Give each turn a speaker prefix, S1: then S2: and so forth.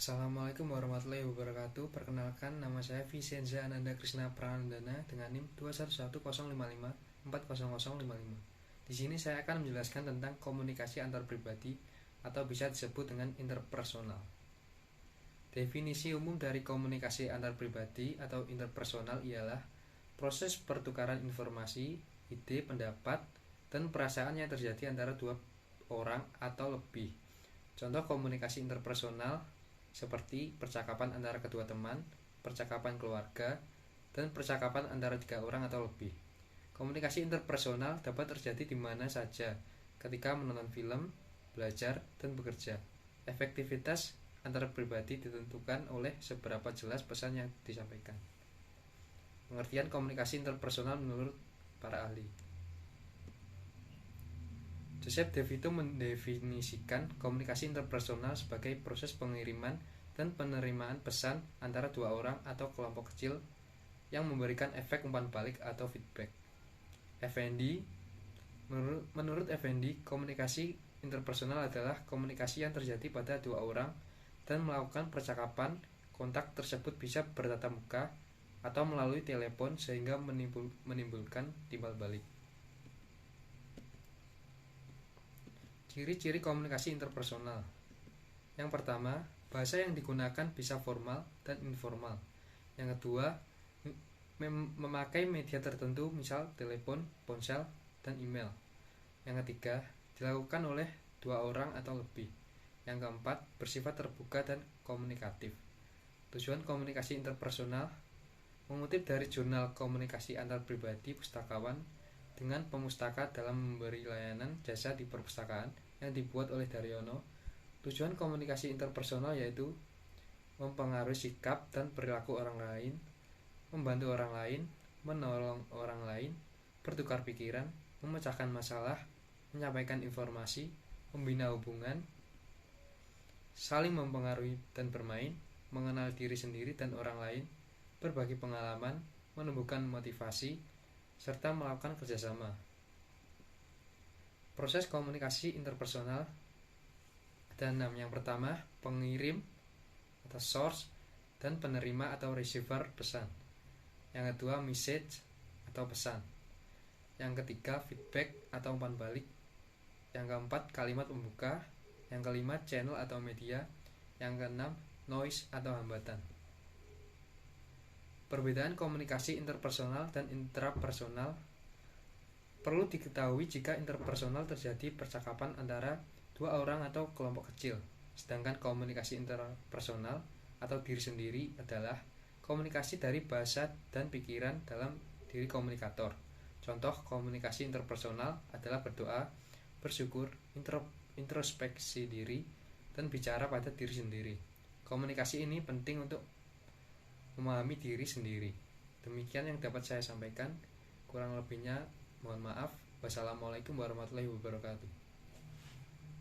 S1: Assalamualaikum warahmatullahi wabarakatuh. Perkenalkan, nama saya Vicenza Ananda Krisna Pranandana dengan NIM 21105540055. Di sini saya akan menjelaskan tentang komunikasi antar pribadi atau bisa disebut dengan interpersonal. Definisi umum dari komunikasi antar pribadi atau interpersonal ialah proses pertukaran informasi, ide, pendapat, dan perasaan yang terjadi antara dua orang atau lebih. Contoh komunikasi interpersonal seperti percakapan antara kedua teman, percakapan keluarga, dan percakapan antara 3 orang atau lebih. Komunikasi interpersonal dapat terjadi di mana saja, ketika menonton film, belajar, dan bekerja. Efektivitas antara pribadi ditentukan oleh seberapa jelas pesan yang disampaikan. Pengertian komunikasi interpersonal menurut para ahli. Joseph De Vito mendefinisikan komunikasi interpersonal sebagai proses pengiriman dan penerimaan pesan antara dua orang atau kelompok kecil yang memberikan efek umpan balik atau feedback. Menurut Effendi, komunikasi interpersonal adalah komunikasi yang terjadi pada dua orang dan melakukan percakapan. Kontak tersebut bisa bertatap muka atau melalui telepon sehingga menimbulkan timbal balik. Ciri-ciri komunikasi interpersonal. Yang pertama, bahasa yang digunakan bisa formal dan informal. Yang kedua, memakai media tertentu, misal telepon, ponsel, dan email. Yang ketiga, dilakukan oleh dua orang atau lebih. Yang keempat, bersifat terbuka dan komunikatif. Tujuan komunikasi interpersonal. Mengutip dari jurnal komunikasi antar pribadi pustakawan dengan pemustaka dalam memberi layanan jasa di perpustakaan yang dibuat oleh Daryono. Tujuan komunikasi interpersonal yaitu mempengaruhi sikap dan perilaku orang lain, membantu orang lain, menolong orang lain, bertukar pikiran, memecahkan masalah, menyampaikan informasi, membina hubungan, saling mempengaruhi dan bermain, mengenal diri sendiri dan orang lain, berbagi pengalaman, menumbuhkan motivasi, serta melakukan kerjasama. Proses komunikasi interpersonal ada 6. Yang pertama, pengirim atau source dan penerima atau receiver pesan. Yang kedua, message atau pesan. Yang ketiga, feedback atau umpan balik. Yang keempat, kalimat pembuka. Yang kelima, channel atau media. Yang keenam, noise atau hambatan. Perbedaan komunikasi interpersonal dan intrapersonal. Perlu diketahui jika interpersonal terjadi percakapan antara dua orang atau kelompok kecil, sedangkan komunikasi interpersonal atau diri sendiri adalah komunikasi dari bahasa dan pikiran dalam diri komunikator. Contoh komunikasi interpersonal adalah berdoa, bersyukur, introspeksi diri, dan bicara pada diri sendiri. Komunikasi ini penting untuk memahami diri sendiri. Demikian yang dapat saya sampaikan. Kurang lebihnya mohon maaf. Wassalamualaikum warahmatullahi wabarakatuh.